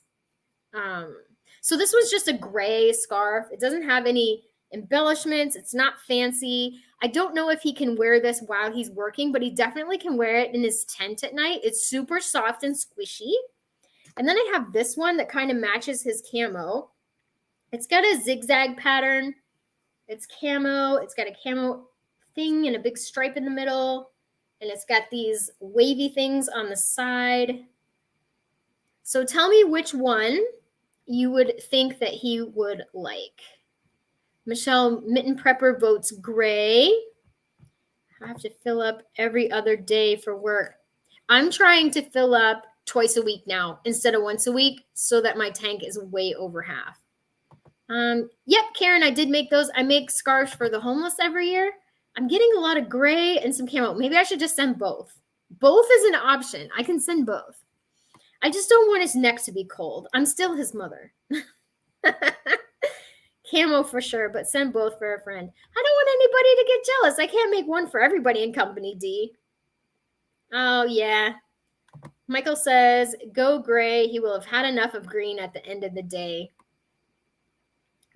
So this was just a gray scarf. It doesn't have any embellishments. It's not fancy. I don't know if he can wear this while he's working, but he definitely can wear it in his tent at night. It's super soft and squishy. And then I have this one that kind of matches his camo. It's got a zigzag pattern. It's camo. It's got a camo thing and a big stripe in the middle, and it's got these wavy things on the side. So tell me which one you would think that he would like. Michelle Mitten Prepper votes gray. I have to fill up every other day for work. I'm trying to fill up twice a week now instead of once a week so that my tank is way over half. Yep, Karen, I did make those. I make scarves for the homeless every year. I'm getting a lot of gray and some camo. Maybe I should just send both. Both is an option. I can send both. I just don't want his neck to be cold. I'm still his mother. Camo for sure, but send both for a friend. I don't want anybody to get jealous. I can't make one for everybody in company, D. Oh, yeah. Michael says, go gray. He will have had enough of green at the end of the day.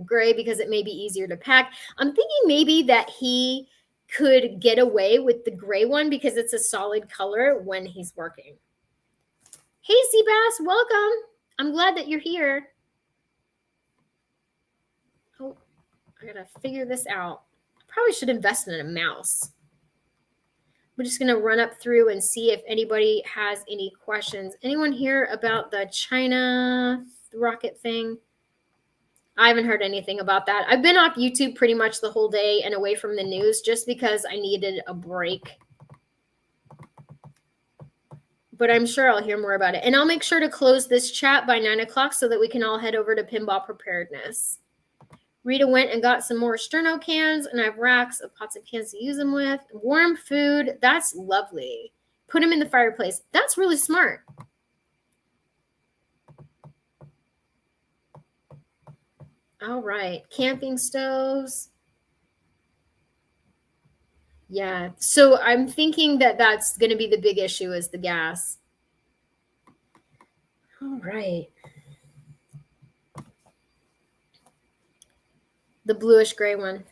Gray because it may be easier to pack. I'm thinking maybe that he could get away with the gray one because it's a solid color when he's working. Hey, Seabass, welcome. I'm glad that you're here. Oh, I gotta figure this out. I probably should invest in a mouse. We're just gonna run up through and see if anybody has any questions. Anyone here about the China rocket thing? I haven't heard anything about that. I've been off YouTube pretty much the whole day and away from the news just because I needed a break. But I'm sure I'll hear more about it. And I'll make sure to close this chat by 9 o'clock so that we can all head over to Pinball Preparedness. Rita went and got some more Sterno cans, and I have racks of pots and pans to use them with. Warm food, that's lovely. Put them in the fireplace. That's really smart. All right, camping stoves. Yeah, so I'm thinking that that's going to be the big issue is the gas. All right. The bluish gray one.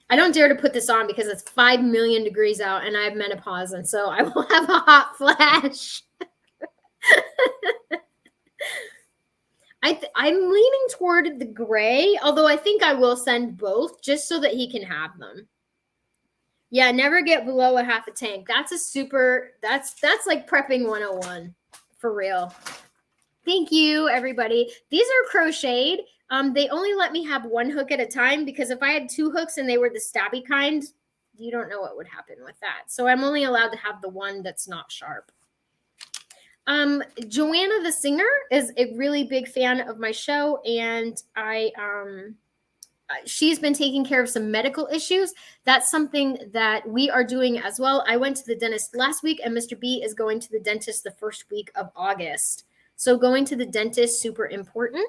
I don't dare to put this on because it's 5 million degrees out and I have menopause, and so I will have a hot flash. I'm leaning toward the gray, although I think I will send both just so that he can have them. Yeah, never get below a half a tank. That's like prepping 101 for real. Thank you, everybody. These are crocheted. They only let me have one hook at a time because if I had two hooks and they were the stabby kind, you don't know what would happen with that. So I'm only allowed to have the one that's not sharp. Joanna the singer is a really big fan of my show, and she's been taking care of some medical issues. That's something that we are doing as well. I went to the dentist last week, and Mr. B is going to the dentist the first week of August. So going to the dentist, super important.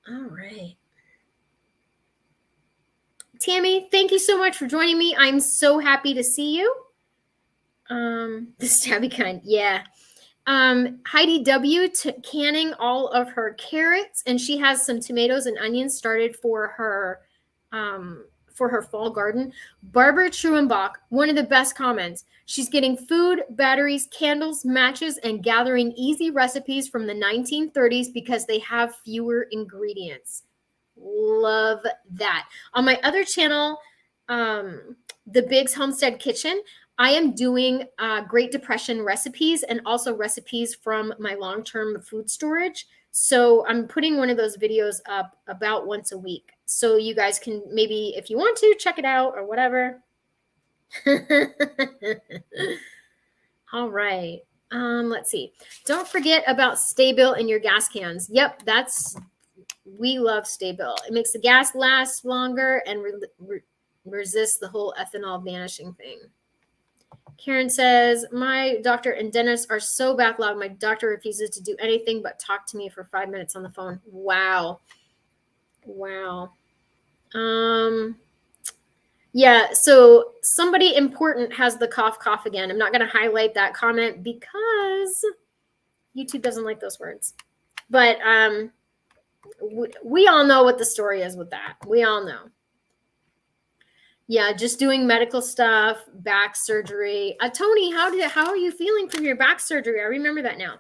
All right. Tammy, thank you so much for joining me. I'm so happy to see you. The stabby kind, yeah. Heidi W canning all of her carrots, and she has some tomatoes and onions started for her fall garden. Barbara Truenbach, one of the best comments. She's getting food, batteries, candles, matches, and gathering easy recipes from the 1930s because they have fewer ingredients. Love that. On my other channel, the Biggs Homestead Kitchen, I am doing Great Depression recipes and also recipes from my long-term food storage. So I'm putting one of those videos up about once a week. So you guys can maybe, if you want to, check it out or whatever. All right. Let's see. Don't forget about Stay-Built in your gas cans. Yep, we love Stay-Built. It makes the gas last longer and resist the whole ethanol vanishing thing. Karen says, my doctor and dentist are so backlogged. My doctor refuses to do anything but talk to me for 5 minutes on the phone. Wow. Yeah, so somebody important has the cough again. I'm not going to highlight that comment because YouTube doesn't like those words. But we all know what the story is with that. We all know. Yeah, just doing medical stuff, back surgery. Tony, how are you feeling from your back surgery? I remember that now.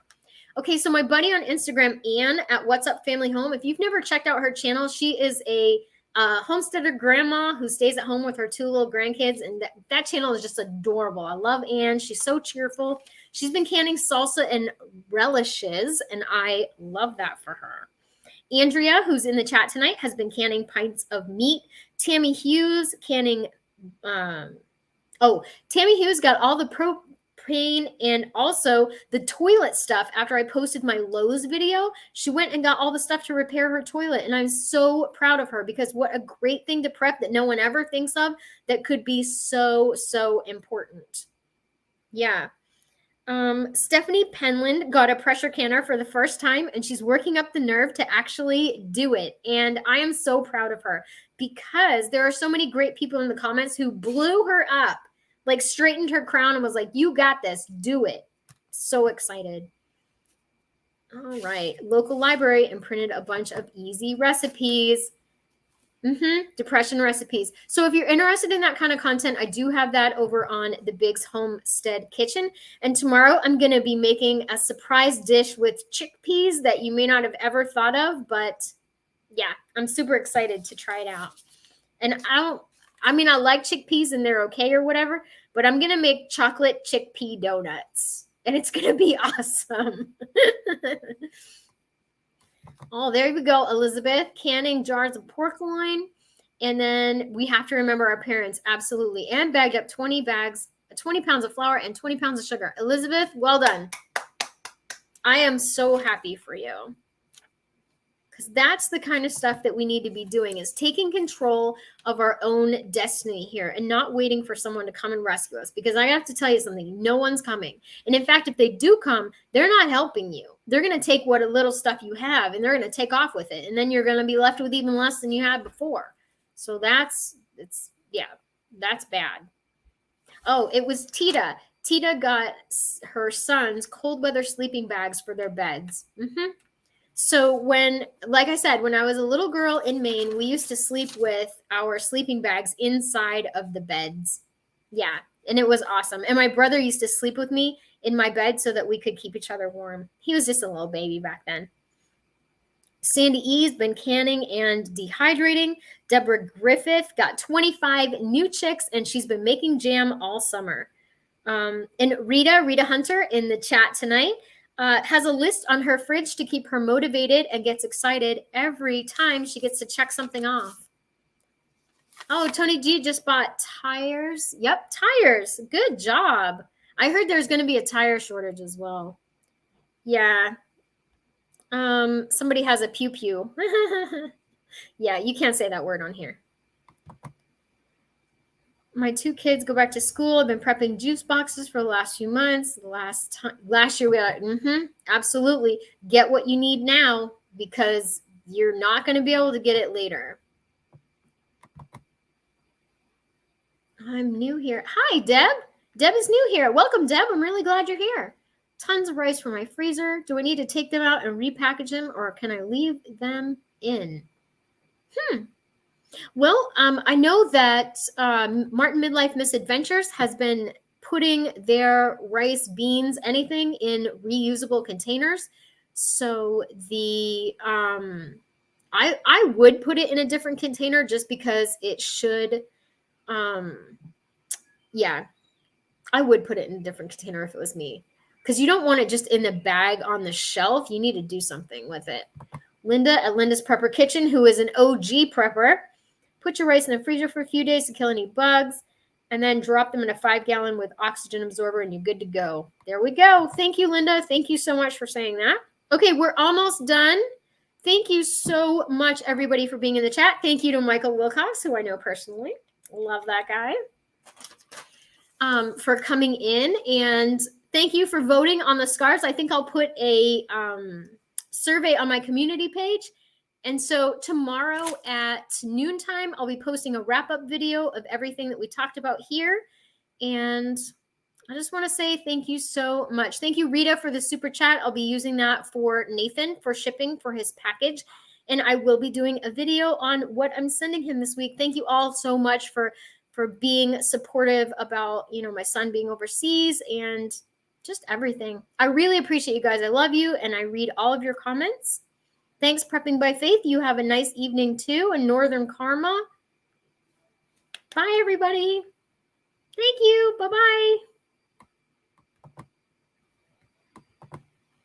Okay, so my buddy on Instagram, Anne at What's Up Family Home. If you've never checked out her channel, she is a homesteader grandma who stays at home with her 2 little grandkids, and that channel is just adorable. I love Anne. She's so cheerful. She's been canning salsa and relishes, and I love that for her. Andrea, who's in the chat tonight, has been canning pints of meat. Tammy Hughes canning. Tammy Hughes got all the propane and also the toilet stuff after I posted my Lowe's video. She went and got all the stuff to repair her toilet, and I'm so proud of her because what a great thing to prep that no one ever thinks of that could be so, so important. Yeah. Stephanie Penland got a pressure canner for the first time, and she's working up the nerve to actually do it. And I am so proud of her because there are so many great people in the comments who blew her up, like straightened her crown and was like, you got this, do it. So excited. All right. Local library and printed a bunch of easy recipes. Depression recipes. So if you're interested in that kind of content, I do have that over on the Biggs Homestead Kitchen. And tomorrow I'm going to be making a surprise dish with chickpeas that you may not have ever thought of. But yeah, I'm super excited to try it out. And I like chickpeas and they're okay or whatever, but I'm going to make chocolate chickpea donuts. And it's going to be awesome. Oh, there we go, Elizabeth. Canning jars of pork loin. And then we have to remember our parents, absolutely. And bagged up 20 pounds of flour and 20 pounds of sugar. Elizabeth, well done. I am so happy for you. Because that's the kind of stuff that we need to be doing, is taking control of our own destiny here and not waiting for someone to come and rescue us. Because I have to tell you something, no one's coming. And in fact, if they do come, they're not helping you. They're going to take what little stuff you have and they're going to take off with it. And then you're going to be left with even less than you had before. So that's bad. Oh, it was Tita. Tita got her sons cold weather sleeping bags for their beds. So like I said, when I was a little girl in Maine, we used to sleep with our sleeping bags inside of the beds. Yeah, and it was awesome. And my brother used to sleep with me in my bed so that we could keep each other warm. He was just a little baby back then. Sandy E's been canning and dehydrating. Deborah Griffith got 25 new chicks, and she's been making jam all summer. And Rita Hunter in the chat tonight has a list on her fridge to keep her motivated and gets excited every time she gets to check something off. Oh, Tony G just bought tires. Yep, tires. Good job. I heard there's going to be a tire shortage as well. Yeah. Somebody has a pew pew. Yeah, you can't say that word on here. My 2 kids go back to school. I've been prepping juice boxes for the last few months. Last year we got, absolutely. Get what you need now because you're not going to be able to get it later. I'm new here. Hi, Deb. Deb is new here. Welcome, Deb. I'm really glad you're here. Tons of rice for my freezer. Do I need to take them out and repackage them, or can I leave them in? Well, I know that Martin Midlife Misadventures has been putting their rice, beans, anything in reusable containers. So I would put it in a different container just because it should. Yeah, I would put it in a different container if it was me, because you don't want it just in the bag on the shelf. You need to do something with it. Linda at Linda's Prepper Kitchen, who is an OG prepper. Put your rice in the freezer for a few days to kill any bugs, and then drop them in a 5-gallon with oxygen absorber, and you're good to go. There we go. Thank you, Linda. Thank you so much for saying that. Okay, we're almost done. Thank you so much, everybody, for being in the chat. Thank you to Michael Wilcox, who I know personally. Love that guy. For coming in, and thank you for voting on the scarves. I think I'll put a survey on my community page. And so tomorrow at noontime, I'll be posting a wrap-up video of everything that we talked about here. And I just want to say thank you so much. Thank you, Rita, for the super chat. I'll be using that for Nathan for shipping for his package. And I will be doing a video on what I'm sending him this week. Thank you all so much for being supportive about, my son being overseas and just everything. I really appreciate you guys. I love you, and I read all of your comments. Thanks, Prepping by Faith. You have a nice evening, too, in Northern Karma. Bye, everybody. Thank you. Bye-bye.